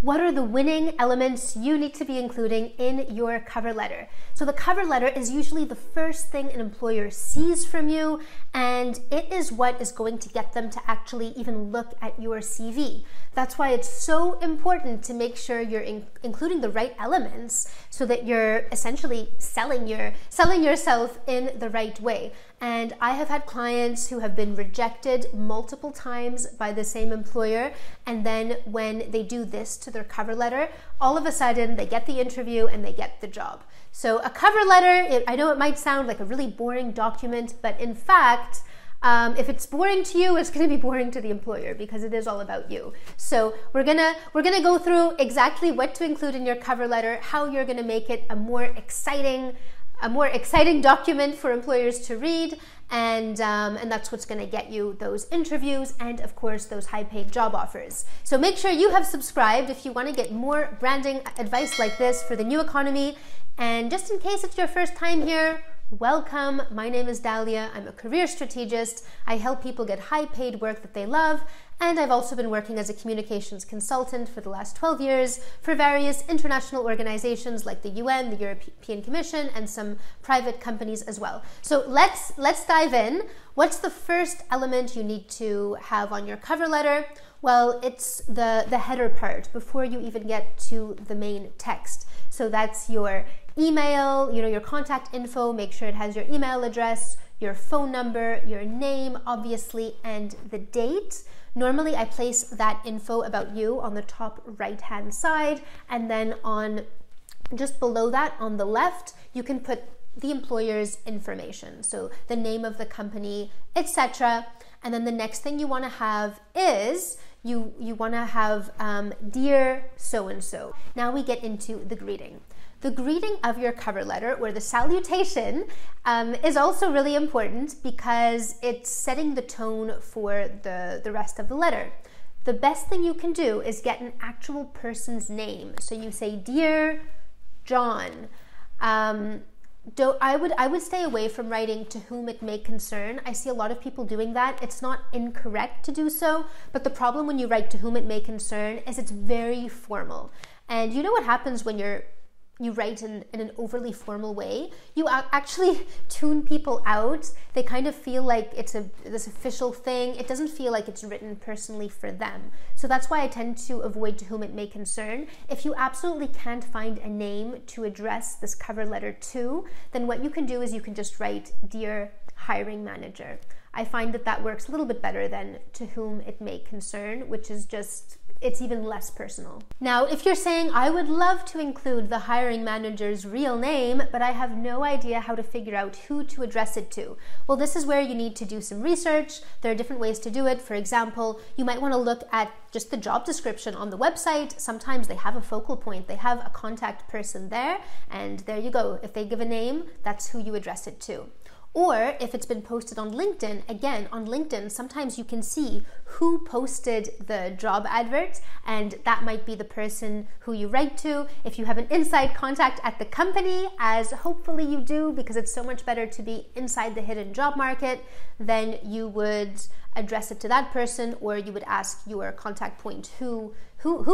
What are the winning elements you need to be including in your cover letter? So the cover letter is usually the first thing an employer sees from you, and it is what is going to get them to actually even look at your CV. That's why it's so important to make sure you're including the right elements so that you're essentially selling yourself in the right way. And I have had clients who have been rejected multiple times by the same employer, and then when they do this to their cover letter, all of a sudden they get the interview and they get the job. So a cover letter, I know it might sound like a really boring document, but in fact, if it's boring to you, it's going to be boring to the employer because it is all about you. So we're gonna go through exactly what to include in your cover letter, how you're going to make it a more exciting document for employers to read, and that's what's going to get you those interviews and, of course, those high-paid job offers. So make sure you have subscribed if you want to get more branding advice like this for the new economy. And just in case it's your first time here, welcome. My name is Dahlia. I'm a career strategist. I help people get high-paid work that they love, and I've also been working as a communications consultant for the last 12 years for various international organizations like the UN, the European Commission, and some private companies as well. So let's dive in. What's the first element you need to have on your cover letter? Well, it's the header part before you even get to the main text. So that's your email, your contact info. Make sure it has your email address, your phone number, your name, obviously, and the date. Normally, I place that info about you on the top right-hand side, and then on just below that on the left, you can put the employer's information, so the name of the company, etc. And then the next thing you want to have is you want to have dear so-and-so. Now we get into the greeting. The greeting of your cover letter, or the salutation, is also really important because it's setting the tone for the rest of the letter. The best thing you can do is get an actual person's name. So you say, Dear John. I would stay away from writing to whom it may concern. I see a lot of people doing that. It's not incorrect to do so, but the problem when you write to whom it may concern is it's very formal. And you know what happens when you write in an overly formal way? You actually tune people out. They kind of feel like it's this official thing. It doesn't feel like it's written personally for them. So that's why I tend to avoid to whom it may concern. If you absolutely can't find a name to address this cover letter to, then what you can do is you can just write, Dear Hiring Manager. I find that works a little bit better than to whom it may concern, which is just, it's even less personal. Now, if you're saying, I would love to include the hiring manager's real name, but I have no idea how to figure out who to address it to. Well, this is where you need to do some research. There are different ways to do it. For example, you might want to look at just the job description on the website. Sometimes they have a focal point. They have a contact person there, and there you go. If they give a name, that's who you address it to. Or if it's been posted on LinkedIn, again, on LinkedIn, sometimes you can see who posted the job advert, and that might be the person who you write to. If you have an inside contact at the company, as hopefully you do, because it's so much better to be inside the hidden job market, then you would address it to that person, or you would ask your contact point who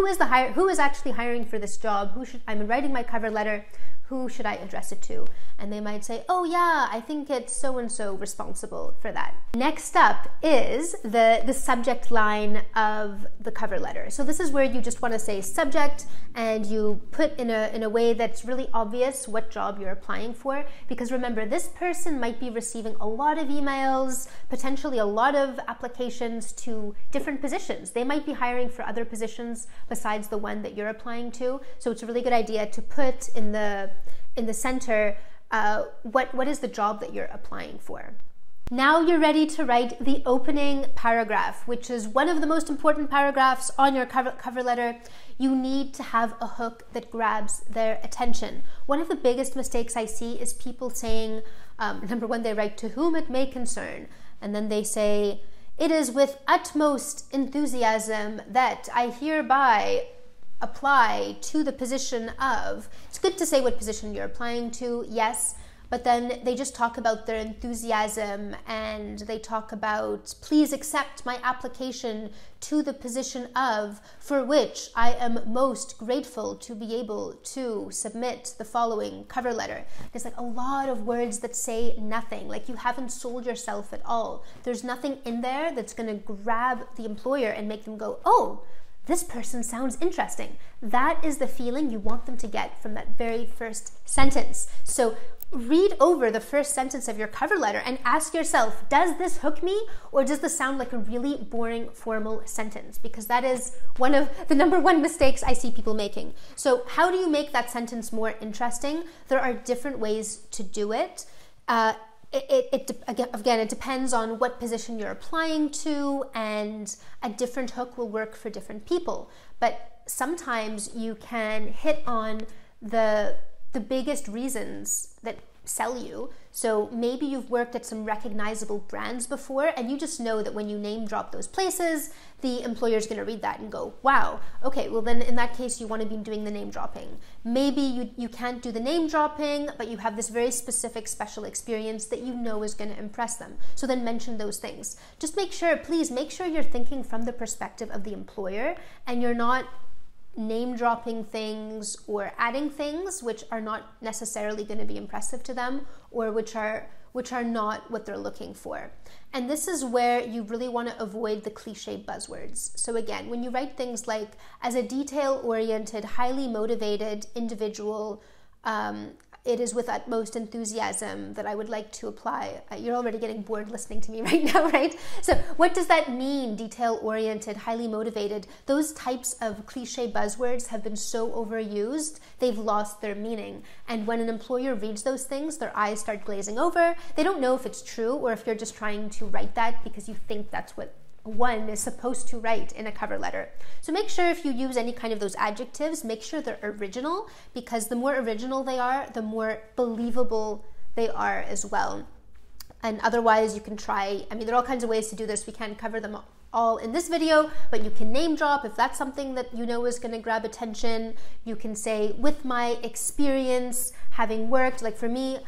is actually hiring for this job. I'm writing my cover letter. Who should I address it to? And they might say, oh yeah, I think it's so-and-so responsible for that. Next up is the subject line of the cover letter. So this is where you just want to say subject, and you put in a way that's really obvious what job you're applying for. Because remember, this person might be receiving a lot of emails, potentially a lot of applications to different positions. They might be hiring for other positions besides the one that you're applying to. So it's a really good idea to put in the center what is the job that you're applying for. Now you're ready to write the opening paragraph, which is one of the most important paragraphs on your cover letter. You need to have a hook that grabs their attention. One of the biggest mistakes I see is people saying, number one, they write to whom it may concern, and then they say, it is with utmost enthusiasm that I hereby apply to the position of. It's good to say what position you're applying to, yes, but then they just talk about their enthusiasm and they talk about, please accept my application to the position of, for which I am most grateful to be able to submit the following cover letter. There's like a lot of words that say nothing, like you haven't sold yourself at all. There's nothing in there that's going to grab the employer and make them go, oh, this person sounds interesting. That is the feeling you want them to get from that very first sentence. So read over the first sentence of your cover letter and ask yourself, does this hook me, or does this sound like a really boring formal sentence? Because that is one of the number one mistakes I see people making. So how do you make that sentence more interesting? There are different ways to do it. Again, it depends on what position you're applying to, and a different hook will work for different people. But sometimes you can hit on the biggest reasons that sell you. So maybe you've worked at some recognizable brands before, and you just know that when you name drop those places, the employer's going to read that and go, wow, okay, well then in that case you want to be doing the name dropping. Maybe you can't do the name dropping, but you have this very specific special experience that you know is going to impress them. So then mention those things. Just please make sure you're thinking from the perspective of the employer, and you're not name dropping things or adding things which are not necessarily going to be impressive to them, or which are not what they're looking for. And this is where you really want to avoid the cliche buzzwords. So again, when you write things like, as a detail-oriented, highly motivated individual, it is with utmost enthusiasm that I would like to apply. You're already getting bored listening to me right now, right? So what does that mean? Detail-oriented, highly motivated. Those types of cliche buzzwords have been so overused, they've lost their meaning. And when an employer reads those things, their eyes start glazing over. They don't know if it's true or if you're just trying to write that because you think that's what one is supposed to write in a cover letter. So make sure if you use any kind of those adjectives, make sure they're original, because the more original they are, the more believable they are as well. And otherwise you can try, there are all kinds of ways to do this. We can't cover them all in this video, but you can name drop if that's something that you know is going to grab attention. You can say, with my experience having worked, like for me,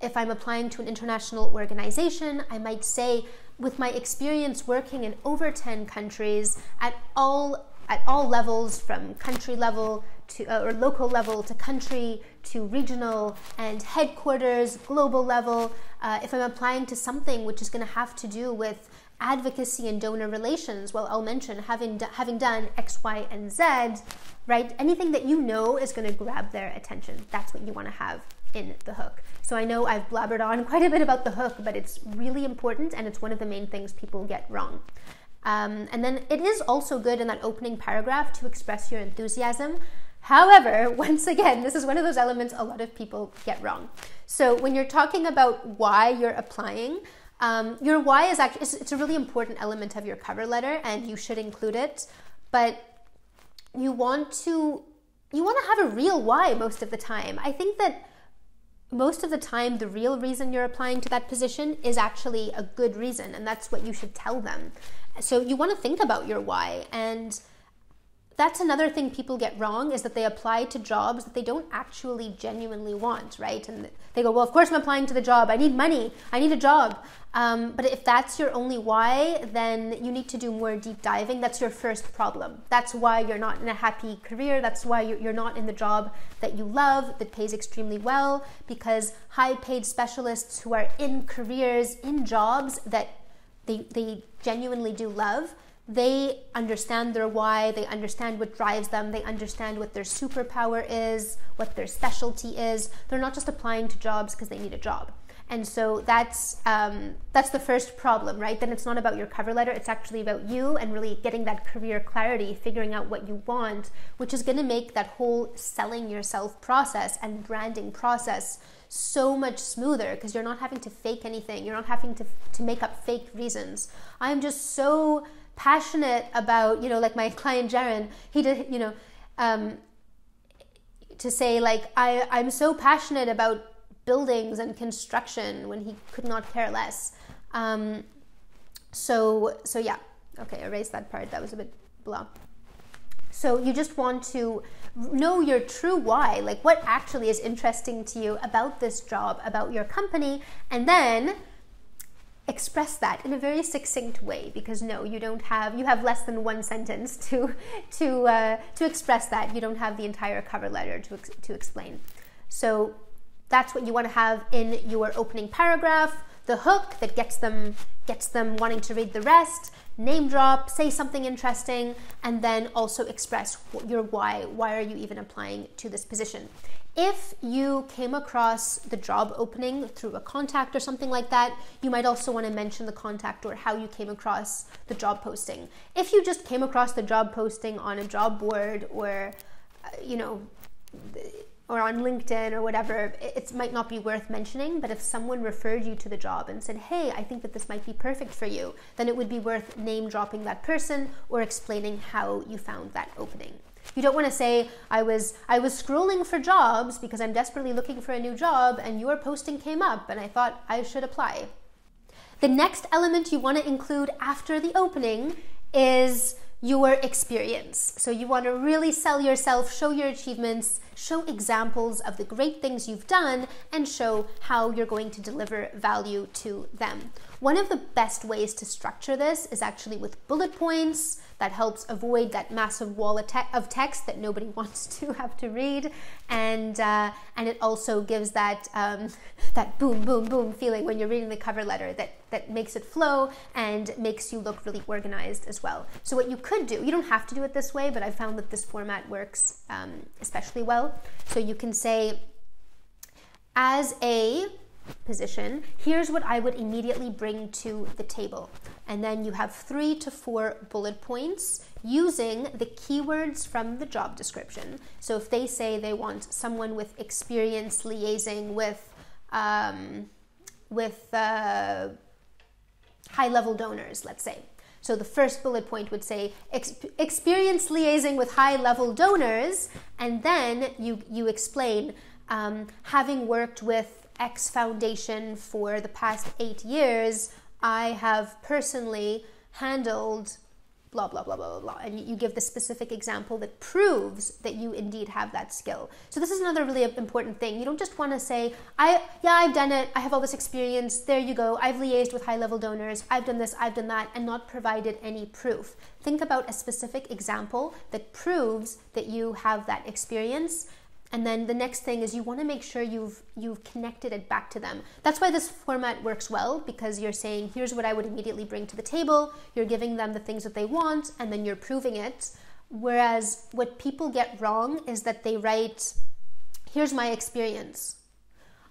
if I'm applying to an international organization, I might say, with my experience working in over 10 countries at all levels, from country level to or local level to country to regional and headquarters, global level, if I'm applying to something which is going to have to do with advocacy and donor relations, well, I'll mention having done X, Y, and Z, right? Anything that you know is going to grab their attention. That's what you want to have in the hook. So I know I've blabbered on quite a bit about the hook, but it's really important, and it's one of the main things people get wrong. And then it is also good in that opening paragraph to express your enthusiasm. However, once again, this is one of those elements a lot of people get wrong. So when you're talking about why you're applying, your why is actually, it's a really important element of your cover letter, and you should include it, but you want to have a real why most of the time. I think that most of the time, the real reason you're applying to that position is actually a good reason, and that's what you should tell them. So you want to think about your why, and that's another thing people get wrong, is that they apply to jobs that they don't actually genuinely want, right? And they go, well, of course I'm applying to the job. I need money. I need a job. But if that's your only why, then you need to do more deep diving. That's your first problem. That's why you're not in a happy career. That's why you're not in the job that you love, that pays extremely well, because high-paid specialists who are in careers, in jobs that they genuinely do love, they understand their why, they understand what drives them, they understand what their superpower is, what their specialty is. They're not just applying to jobs because they need a job. And so that's the first problem, right? Then it's not about your cover letter, it's actually about you and really getting that career clarity, figuring out what you want, which is gonna make that whole selling yourself process and branding process so much smoother, because you're not having to fake anything, you're not having to make up fake reasons. I'm just so passionate about, like my client Jaron, he did, to say like, I'm so passionate about buildings and construction when he could not care less. So yeah, okay, erase that part, that was a bit blah. So you just want to know your true why, like what actually is interesting to you about this job, about your company, and then express that in a very succinct way, because no, you have less than one sentence to express that. You don't have the entire cover letter to explain. So that's what you want to have in your opening paragraph, the hook that gets them wanting to read the rest, name drop, say something interesting, and then also express your why. Why are you even applying to this position? If you came across the job opening through a contact or something like that, you might also want to mention the contact or how you came across the job posting. If you just came across the job posting on a job board or, or on LinkedIn or whatever, it might not be worth mentioning. But if someone referred you to the job and said, hey, I think that this might be perfect for you, then it would be worth name dropping that person or explaining how you found that opening. You don't want to say, I was scrolling for jobs because I'm desperately looking for a new job and your posting came up and I thought I should apply. The next element you want to include after the opening is your experience. So you want to really sell yourself, show your achievements, show examples of the great things you've done, and show how you're going to deliver value to them. One of the best ways to structure this is actually with bullet points. That helps avoid that massive wall of text that nobody wants to have to read, and it also gives that that boom, boom, boom feeling when you're reading the cover letter that makes it flow and makes you look really organized as well. So what you could do, you don't have to do it this way, but I found that this format works especially well. So you can say, as a position, here's what I would immediately bring to the table. And then you have 3 to 4 bullet points using the keywords from the job description. So if they say they want someone with experience liaising with high-level donors, let's say. So the first bullet point would say experience liaising with high-level donors, and then you explain having worked with X Foundation for the past 8 years, I have personally handled blah, blah, blah, blah, blah, blah. And you give the specific example that proves that you indeed have that skill. So this is another really important thing. You don't just want to say, I've done it, I have all this experience, there you go, I've liaised with high-level donors, I've done this, I've done that, and not provided any proof. Think about a specific example that proves that you have that experience. And then the next thing is you want to make sure you've connected it back to them. That's why this format works well, because you're saying, here's what I would immediately bring to the table. You're giving them the things that they want, and then you're proving it. Whereas what people get wrong is that they write, here's my experience.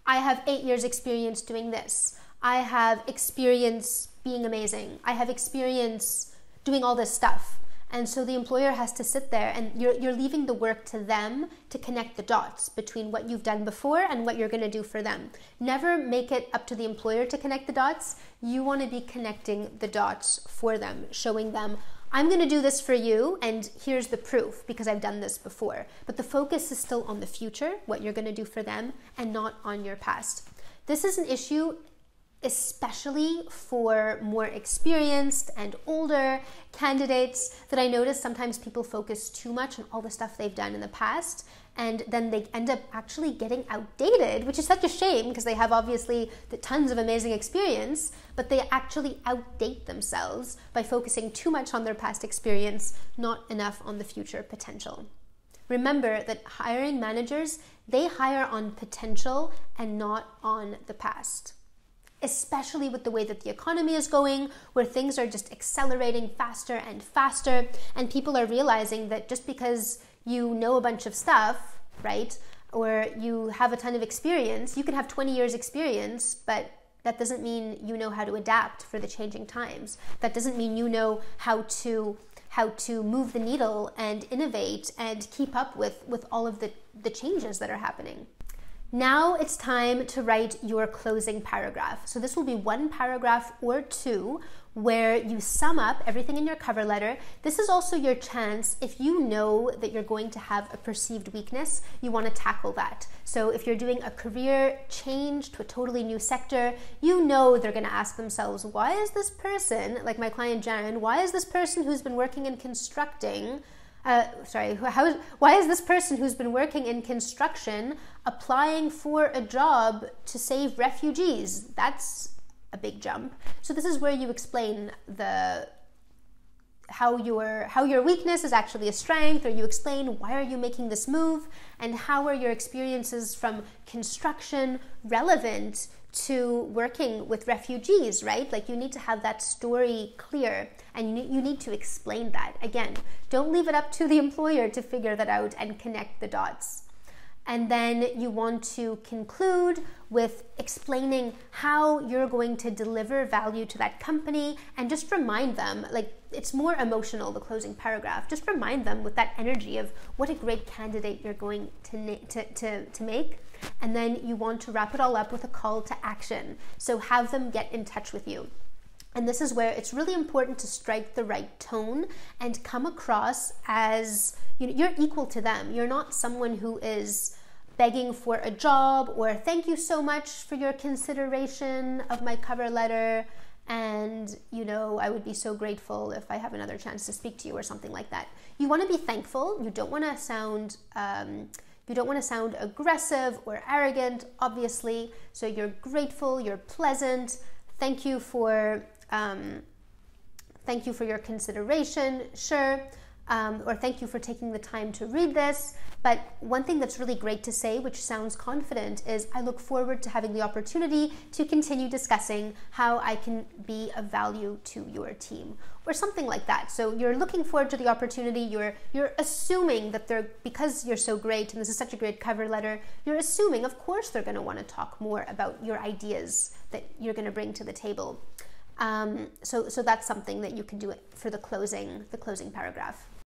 I have 8 years experience doing this. I have experience being amazing. I have experience doing all this stuff. And so the employer has to sit there, and you're leaving the work to them to connect the dots between what you've done before and what you're going to do for them. Never make it up to the employer to connect the dots. You want to be connecting the dots for them, showing them, I'm going to do this for you, and here's the proof because I've done this before. But the focus is still on the future, what you're going to do for them, and not on your past. This is an issue especially for more experienced and older candidates, that I notice sometimes people focus too much on all the stuff they've done in the past, and then they end up actually getting outdated, which is such a shame because they have obviously tons of amazing experience, but they actually outdate themselves by focusing too much on their past experience, not enough on the future potential. Remember that hiring managers, they hire on potential and not on the past. Especially with the way that the economy is going, where things are just accelerating faster and faster, and people are realizing that just because you know a bunch of stuff, right, or you have a ton of experience, you can have 20 years experience, but that doesn't mean you know how to adapt for the changing times. That doesn't mean you know how to move the needle and innovate and keep up with all of the changes that are happening. Now it's time to write your closing paragraph. So this will be 1 paragraph or 2 where you sum up everything in your cover letter. This is also your chance, if you know that you're going to have a perceived weakness, you want to tackle that. So if you're doing a career change to a totally new sector, you know they're going to ask themselves, why is this person, like my client Jaren, why is this person who's been working in constructing why is this person who's been working in construction applying for a job to save refugees? That's a big jump. So this is where you explain how your weakness is actually a strength, or you explain why are you making this move, and how are your experiences from construction relevant to working with refugees, right? Like, you need to have that story clear, and you need to explain that. Again, don't leave it up to the employer to figure that out and connect the dots. And then you want to conclude with explaining how you're going to deliver value to that company, and just remind them, like, it's more emotional, the closing paragraph. Just remind them with that energy of what a great candidate you're going to make. And then you want to wrap it all up with a call to action. So have them get in touch with you. And this is where it's really important to strike the right tone and come across as, you're equal to them. You're not someone who is begging for a job, or thank you so much for your consideration of my cover letter, and I would be so grateful if I have another chance to speak to you, or something like that. You want to be thankful. You don't want to sound aggressive or arrogant, obviously. So you're grateful, you're pleasant. Thank you for your consideration, sure. Or thank you for taking the time to read this. But one thing that's really great to say, which sounds confident, is I look forward to having the opportunity to continue discussing how I can be of value to your team, or something like that. So you're looking forward to the opportunity. You're assuming that because you're so great and this is such a great cover letter, you're assuming, of course, they're going to want to talk more about your ideas that you're going to bring to the table. So that's something that you can do it for the closing paragraph.